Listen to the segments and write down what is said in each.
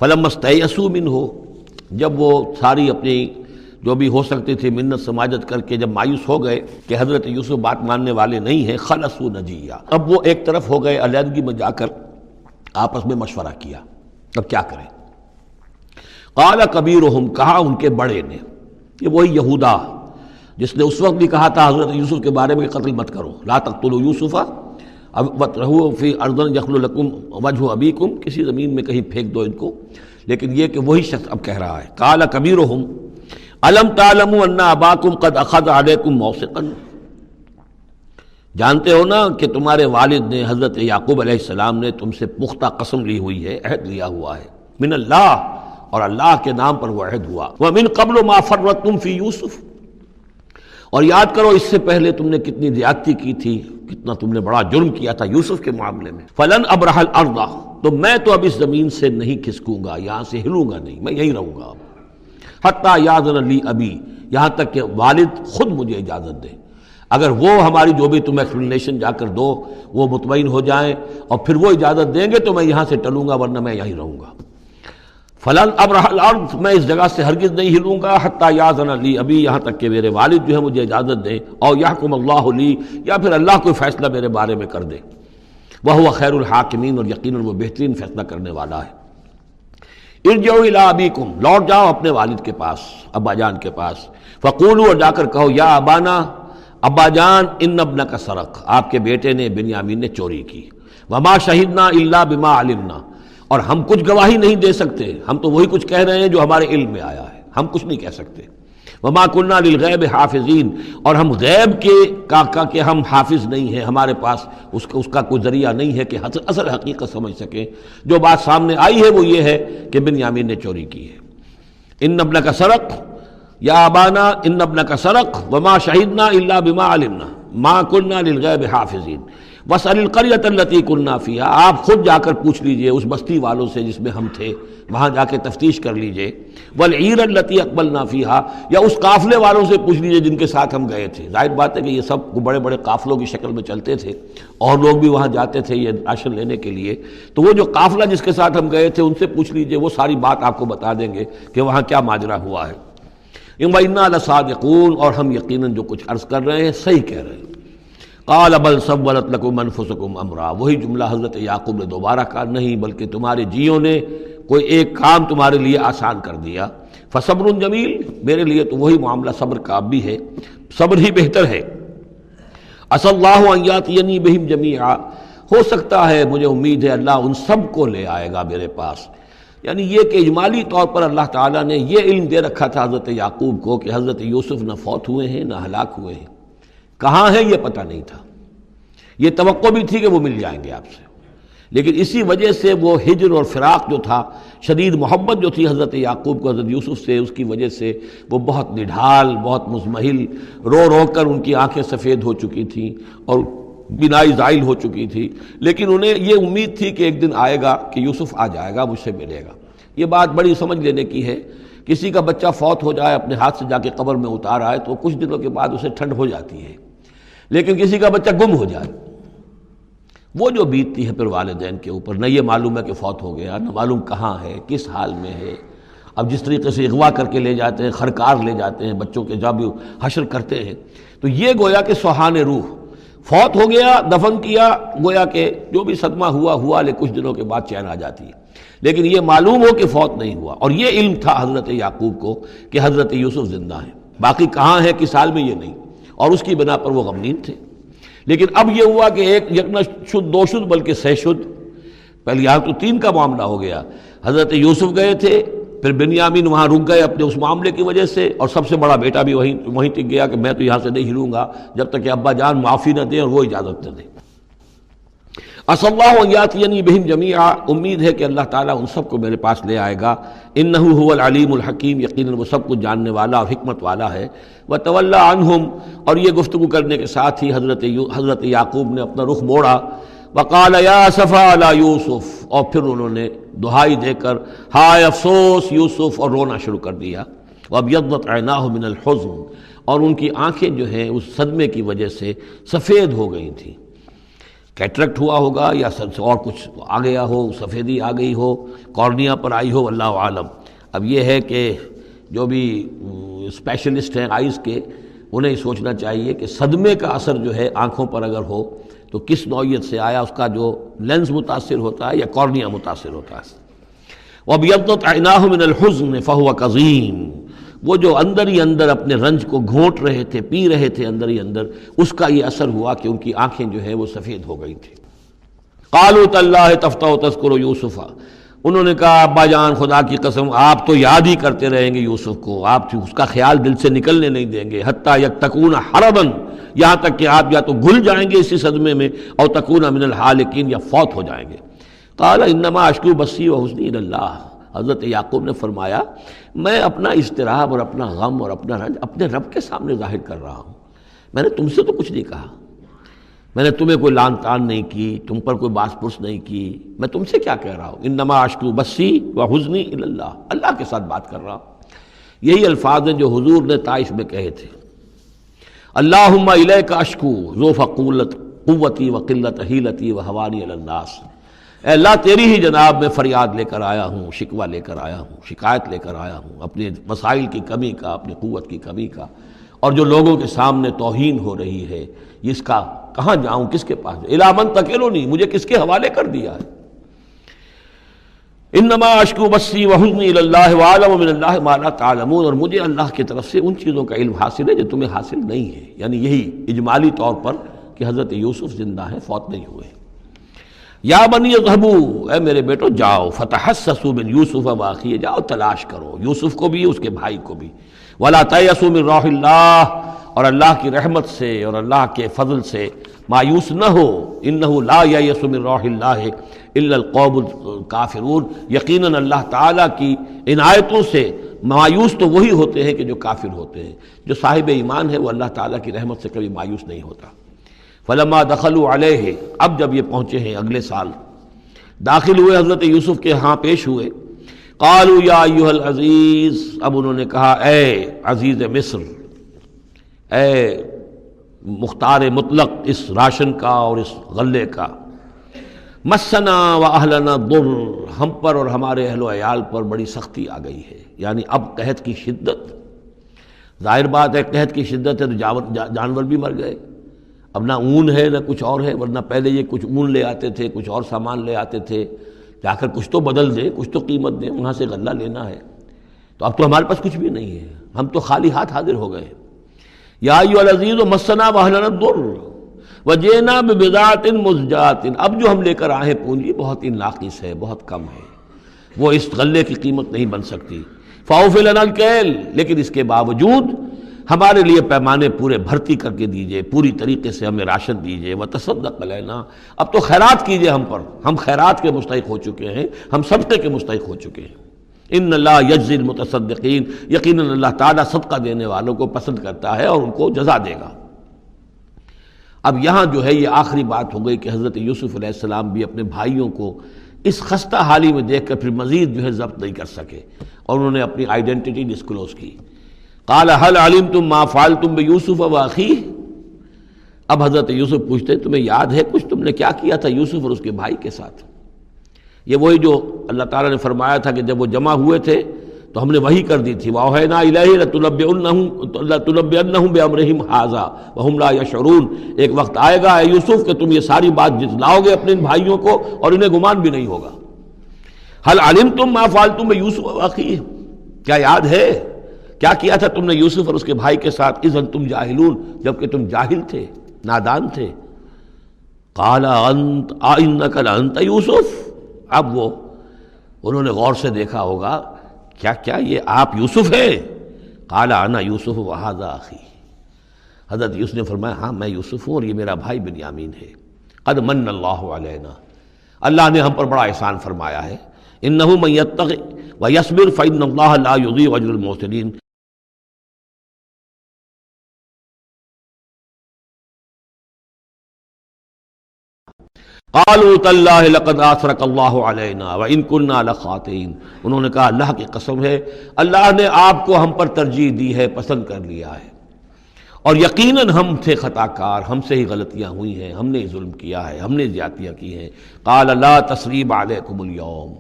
فلما استيئسوا منه، جب وہ ساری اپنی جو بھی ہو سکتی تھی منت سماجت کر کے جب مایوس ہو گئے کہ حضرت یوسف بات ماننے والے نہیں ہیں، خلصوا نجیہ، اب وہ ایک طرف ہو گئے، علیحدگی میں جا کر آپس میں مشورہ کیا اب کیا کریں۔ قال کبیرہم، کہا ان کے بڑے نے، یہ وہی یہودا جس نے اس وقت بھی کہا تھا حضرت یوسف کے بارے میں کہ قتل مت کرو، لا تقتلوا یوسف وَاطْرَحُوهُ فِي أَرْضٍ يَخْلُ لَكُمْ وَجْهُ أَبِيكُمْ، کسی زمین میں کہیں پھینک دو ان کو، لیکن یہ کہ وہی شخص اب کہہ رہا ہے قال کبیرہم أَلَمْ تَعْلَمُوا أَنَّ أَبَاكُمْ قَدْ أَخَذَ عَلَيْكُمْ مَوْثِقًا، جانتے ہو نا کہ تمہارے والد نے حضرت یعقوب علیہ السلام نے تم سے پختہ قسم لی ہوئی ہے، عہد لیا ہوا ہے، من اللہ، اور اللہ کے نام پر وہ عہد ہوا، وَمِن قَبْلُ مَا فَرَّطْتُمْ فِي يُوسُف، اور یاد کرو اس سے پہلے تم نے کتنی زیادتی کی تھی، کتنا تم نے بڑا جرم کیا تھا یوسف کے معاملے میں۔ فلن ابرح الارض، تو میں تو اب اس زمین سے نہیں کھسکوں گا، یہاں سے ہلوں گا نہیں، میں یہیں رہوں گا حتیٰ یاذن لی ابی، یہاں تک کہ والد خود مجھے اجازت دے، اگر وہ ہماری جو بھی تم ایکسپلینیشن جا کر دو وہ مطمئن ہو جائیں اور پھر وہ اجازت دیں گے تو میں یہاں سے ٹلوں گا، ورنہ میں یہیں رہوں گا۔ فلن ابرح الارض، میں اس جگہ سے ہرگز نہیں ہلوں گا، حتیٰ یاذن لی ابی، یہاں تک کہ میرے والد جو ہے مجھے اجازت دیں، اور یحکم اللہ لی، یا پھر اللہ کوئی فیصلہ میرے بارے میں کر دے، وہو خیر الحاکمین، اور یقیناً وہ بہترین فیصلہ کرنے والا ہے۔ ارجعوا الی ابیکم، لوٹ جاؤ اپنے والد کے پاس، ابا جان کے پاس، فقولوا، اور جا کر کہو، یا ابانا، ابا جان، ان ابنک سرق، آپ کے بیٹے نے بنیامین نے چوری کی، وما شہدنا الا بما علمنا، اور ہم کچھ گواہی نہیں دے سکتے، ہم تو وہی کچھ کہہ رہے ہیں جو ہمارے علم میں آیا ہے، ہم کچھ نہیں کہہ سکتے۔ وما كنا للغیب حافظین، اور ہم غیب کے ہم حافظ نہیں ہیں، ہمارے پاس اس کا کوئی ذریعہ نہیں ہے کہ اصل حقیقت سمجھ سکیں۔ جو بات سامنے آئی ہے وہ یہ ہے کہ بنیامین نے چوری کی ہے۔ ان ابنک سرق، یا ابانا ان ابنک سرق وما شہدنا الا بما علمنا ما كنا للغیب حافظین واسأل القریۃ التی كنا فیہا، آپ خود جا کر پوچھ لیجئے اس بستی والوں سے جس میں ہم تھے، وہاں جا کے تفتیش کر لیجئے، والعیر التی اقبلنا فیہا، یا اس قافلے والوں سے پوچھ لیجئے جن کے ساتھ ہم گئے تھے۔ ظاہر بات ہے کہ یہ سب بڑے بڑے قافلوں کی شکل میں چلتے تھے اور لوگ بھی وہاں جاتے تھے یہ راشن لینے کے لیے، تو وہ جو قافلہ جس کے ساتھ ہم گئے تھے ان سے پوچھ لیجئے، وہ ساری بات آپ کو بتا دیں گے کہ وہاں کیا ماجرا ہوا ہے۔ وَإِنَّا لَصَادِقُونَ، اور ہم یقیناً جو کچھ عرض کر رہے ہیں صحیح کہہ رہے ہیں۔ قال بل سولت لکم انفسکم امرا، وہی جملہ حضرت یعقوب نے دوبارہ کہا، نہیں بلکہ تمہارے جیوں نے کوئی ایک کام تمہارے لیے آسان کر دیا، فصبر جمیل، میرے لیے تو وہی معاملہ صبر کا بھی ہے، صبر ہی بہتر ہے۔ عسى اللہ ان یاتینی بہم جمیعا، ہو سکتا ہے، مجھے امید ہے اللہ ان سب کو لے آئے گا میرے پاس، یعنی یہ کہ اجمالی طور پر اللہ تعالیٰ نے یہ علم دے رکھا تھا حضرت یعقوب کو کہ حضرت یوسف نہ فوت ہوئے ہیں نہ ہلاک ہوئے ہیں، کہاں ہیں یہ پتہ نہیں تھا، یہ توقع بھی تھی کہ وہ مل جائیں گے آپ سے، لیکن اسی وجہ سے وہ ہجر اور فراق جو تھا، شدید محبت جو تھی حضرت یعقوب کو حضرت یوسف سے، اس کی وجہ سے وہ بہت نڈھال، بہت مزمحل، رو رو کر ان کی آنکھیں سفید ہو چکی تھیں اور بینائی زائل ہو چکی تھی، لیکن انہیں یہ امید تھی کہ ایک دن آئے گا کہ یوسف آ جائے گا، مجھ سے ملے گا۔ یہ بات بڑی سمجھ لینے کی ہے، کسی کا بچہ فوت ہو جائے، اپنے ہاتھ سے جا کے قبر میں اتار آئے تو کچھ دنوں کے بعد اسے ٹھنڈ ہو جاتی ہے، لیکن کسی کا بچہ گم ہو جائے، وہ جو بیتتی ہے پھر والدین کے اوپر، نہ یہ معلوم ہے کہ فوت ہو گیا، نہ معلوم کہاں ہے، کس حال میں ہے۔ اب جس طریقے سے اغوا کر کے لے جاتے ہیں، خرکار لے جاتے ہیں بچوں کے، جب حشر کرتے ہیں، تو یہ گویا کہ سوہان روح، فوت ہو گیا، دفن کیا، گویا کہ جو بھی صدمہ ہوا لے کچھ دنوں کے بعد چین آ جاتی ہے، لیکن یہ معلوم ہو کہ فوت نہیں ہوا، اور یہ علم تھا حضرت یعقوب کو کہ حضرت یوسف زندہ ہیں، باقی کہاں ہے کس حال میں یہ نہیں، اور اس کی بنا پر وہ غمگین تھے۔ لیکن اب یہ ہوا کہ ایک یکنا شد، دو شد، بلکہ سہ شد، پہلے یہاں تو تین کا معاملہ ہو گیا، حضرت یوسف گئے تھے، پھر بنیامین وہاں رک گئے اپنے اس معاملے کی وجہ سے، اور سب سے بڑا بیٹا بھی وہیں ٹک گیا کہ میں تو یہاں سے نہیں ہلوں گا جب تک کہ ابا جان معافی نہ دیں اور وہ اجازت نہ دیں۔ عسى اللہ ان یاتینی بہم جمیعا، امید ہے کہ اللہ تعالیٰ ان سب کو میرے پاس لے آئے گا، انہ هو العلیم الحکیم، یقیناً وہ سب کچھ جاننے والا اور حکمت والا ہے۔ وتولی عنہم، اور یہ گفتگو کرنے کے ساتھ ہی حضرت یعقوب نے اپنا رخ موڑا، وقال یا اسفا علی یوسف، اور پھر انہوں نے دہائی دے کر ہائے افسوس یوسف، اور رونا شروع کر دیا۔ وابیضت عیناہ من الحزن، اور ان کی آنکھیں جو ہیں اس صدمے کی وجہ سے سفید ہو گئی تھیں۔ کیٹریکٹ ہوا ہوگا یا اور کچھ آ گیا ہو، سفیدی آ گئی ہو، کارنیا پر آئی ہو، اللہ عالم۔ اب یہ ہے کہ جو بھی اسپیشلسٹ ہیں آئز کے، انہیں سوچنا چاہیے کہ صدمے کا اثر جو ہے آنکھوں پر اگر ہو تو کس نوعیت سے آیا، اس کا جو لینز متاثر ہوتا ہے یا کارنیا متاثر ہوتا ہے۔ وَابْيَضَّتْ عَيْنَاهُ مِنَ الْحُزْنِ فَهُوَ كَظِيمٌ، وہ جو اندر ہی اندر اپنے رنج کو گھونٹ رہے تھے، پی رہے تھے اندر ہی اندر، اس کا یہ اثر ہوا کہ ان کی آنکھیں جو ہیں وہ سفید ہو گئی تھیں۔ قَالُوا تَاللَّهِ تَفْتَحُ تَذْكُرُ يُوسُفَ، انہوں نے کہا ابا جان خدا کی قسم آپ تو یاد ہی کرتے رہیں گے یوسف کو، آپ اس کا خیال دل سے نکلنے نہیں دیں گے، حتیٰ یکتکون حرباً، یہاں تک کہ آپ یا تو گھل جائیں گے اسی صدمے میں، اور تکون من الحالکین، یا فوت ہو جائیں گے۔ قال انما اشکو بثی وحزنی الی اللہ، حضرت یعقوب نے فرمایا میں اپنا اضطراب اور اپنا غم اور اپنا رنج اپنے رب کے سامنے ظاہر کر رہا ہوں، میں نے تم سے تو کچھ نہیں کہا، میں نے تمہیں کوئی لان تان نہیں کی، تم پر کوئی باس پرس نہیں کی، میں تم سے کیا کہہ رہا ہوں، انما اشکو بثی وحزنی الی اللہ، اللہ کے ساتھ بات کر رہا ہوں۔ یہی الفاظ ہیں جو حضور نے طائف میں کہے تھے، اللہم الیک اشکو ضعف قوتی وقلت حیلتی وہوانی علی الناس، اے اللہ تیری ہی جناب میں فریاد لے کر آیا ہوں، شکوہ لے کر آیا ہوں، شکایت لے کر آیا ہوں اپنے مسائل کی کمی کا، اپنی قوت کی کمی کا، اور جو لوگوں کے سامنے توہین ہو رہی ہے اس کا کہاں جاؤں، کس کے پاس، الی من تکلنی، مجھے کس کے حوالے کر دیا ہے۔ انما اشکو بثی وحزنی الی اللہ واعلم من اللہ ما لا تعلمون، اور مجھے اللہ کی طرف سے ان چیزوں کا علم حاصل ہے جو تمہیں حاصل نہیں ہے، یعنی یہی اجمالی طور پر کہ حضرت یوسف زندہ ہیں، فوت نہیں ہوئے۔ یا بنی اذهبوا، اے میرے بیٹو جاؤ، فتحسسوا من یوسف واخیہ، جاؤ تلاش کرو یوسف کو بھی اس کے بھائی کو بھی، ولا تیأسوا من روح اللہ، اور اللہ کی رحمت سے اور اللہ کے فضل سے مایوس نہ ہو، انہ لا ییأس من روح اللہ الا القوم الکافرون، یقیناً اللہ تعالیٰ کی عنایتوں سے مایوس تو وہی ہوتے ہیں کہ جو کافر ہوتے ہیں، جو صاحب ایمان ہے وہ اللہ تعالیٰ کی رحمت سے کبھی مایوس نہیں ہوتا۔ فلما دخلوا علیہ، اب جب یہ پہنچے ہیں اگلے سال، داخل ہوئے حضرت یوسف کے ہاں پیش ہوئے، قالوا یا ایھا العزیز، اب انہوں نے کہا اے عزیز مصر، اے مختار مطلق اس راشن کا اور اس غلے کا، مسنا و اہلنا الضر، ہم پر اور ہمارے اہل و عیال پر بڑی سختی آ گئی ہے، یعنی اب قحط کی شدت، ظاہر بات ہے قحط کی شدت ہے تو جانور بھی مر گئے، اب نہ اون ہے نہ کچھ اور ہے، ورنہ پہلے یہ کچھ اون لے آتے تھے، کچھ اور سامان لے آتے تھے، جا کر کچھ تو بدل دیں، کچھ تو قیمت دیں، وہاں سے غلہ لینا ہے، تو اب تو ہمارے پاس کچھ بھی نہیں ہے، ہم تو خالی ہاتھ حاضر ہو گئے۔ یا ایھا العزیز مسنا واہلنا الضر وجئنا ببضاعۃ مزجاۃ، اب جو ہم لے کر آئے ہیں پونجی بہت ہی ناقص ہے، بہت کم ہے، وہ اس غلے کی قیمت نہیں بن سکتی، فاوف لنا الکیل، لیکن اس کے باوجود ہمارے لیے پیمانے پورے بھرتی کر کے دیجئے، پوری طریقے سے ہمیں راشن دیجئے، وتصدق علینا، اب تو خیرات کیجئے ہم پر، ہم خیرات کے مستحق ہو چکے ہیں، ہم صدقے کے مستحق ہو چکے ہیں۔ ان اللہ یجزی المتصدقین، یقیناً اللہ تعالیٰ صدقہ دینے والوں کو پسند کرتا ہے اور ان کو جزا دے گا۔ اب یہاں جو ہے یہ آخری بات ہو گئی کہ حضرت یوسف علیہ السلام بھی اپنے بھائیوں کو اس خستہ حالی میں دیکھ کر پھر مزید جو ہے ضبط نہیں کر سکے، اور انہوں نے اپنی آئیڈینٹی ڈسکلوز کی۔ قال هل علمتم ما فعلتم بيوسف واخيه، اب حضرت یوسف پوچھتے ہیں تمہیں یاد ہے کچھ تم نے کیا کیا تھا یوسف اور اس کے بھائی کے ساتھ؟ یہ وہی جو اللہ تعالیٰ نے فرمایا تھا کہ جب وہ جمع ہوئے تھے تو ہم نے وحی کر دی تھی، وَأَوْحَيْنَا إِلَيْهِ لَتُنَبِّئَنَّهُم بِأَمْرِهِمْ هَٰذَا وَهُمْ لَا يَشْعُرُونَ، ایک وقت آئے گا اے یوسف کہ تم یہ ساری بات جتلاؤ گے اپنے ان بھائیوں کو اور انہیں گمان بھی نہیں ہوگا۔ هل علمتم ما فعلتم بيوسف واخيه، کیا یاد ہے کیا کیا تھا تم نے یوسف اور اس کے بھائی کے ساتھ؟ اذن تم جاہلون، جبکہ تم جاہل تھے، نادان تھے۔ قال انت انک لانت یوسف، اب وہ انہوں نے غور سے دیکھا ہوگا کیا یہ آپ یوسف ہیں؟ قال انا یوسف وھذا اخی، حضرت یوسف نے فرمایا ہاں میں یوسف ہوں اور یہ میرا بھائی بنیامین ہے۔ قد من اللہ علینا، اللہ نے ہم پر بڑا احسان فرمایا ہے۔ انہ من یتق ویصبر فان اللہ لا یضیع اجر المحسنین، قالوا تاللہ لقد آثرک اللہ علینا وان کنا لخاطئین، انہوں نے کہا اللہ کی قسم ہے اللہ نے آپ کو ہم پر ترجیح دی ہے، پسند کر لیا ہے، اور یقیناً ہم تھے خطا کار، ہم سے ہی غلطیاں ہوئی ہیں، ہم نے ظلم کیا ہے، ہم نے زیادتیاں کی ہیں۔ قال لا تثریب علیکم اليوم،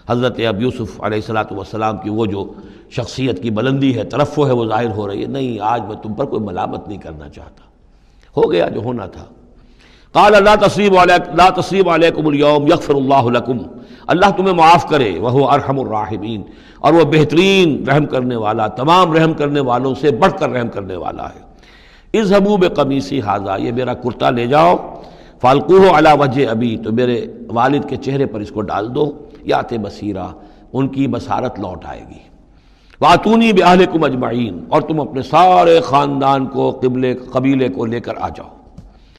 حضرت اب یوسف علیہ الصلوۃ والسلام کی وہ جو شخصیت کی بلندی ہے، ترفع ہے، وہ ظاہر ہو رہی ہے، نہیں آج میں تم پر کوئی ملامت نہیں کرنا چاہتا، ہو گیا جو ہونا تھا۔ قال لا تثریب علیکم اليوم یغفر اللہ لکم، اللہ تمہیں معاف کرے، وہو ارحم الراحمین، اور وہ بہترین رحم کرنے والا، تمام رحم کرنے والوں سے بڑھ کر رحم کرنے والا ہے۔ اذهبوا بقمیصی ھذا، یہ میرا کرتا لے جاؤ، فالقوہ علی وجہ ابی، تو میرے والد کے چہرے پر اس کو ڈال دو، یات بصیرہ، ان کی بصارت لوٹ آئے گی۔ واتونی باہلکم اجمعین، اور تم اپنے سارے خاندان کو، قبیلے کو لے کر آ جاؤ۔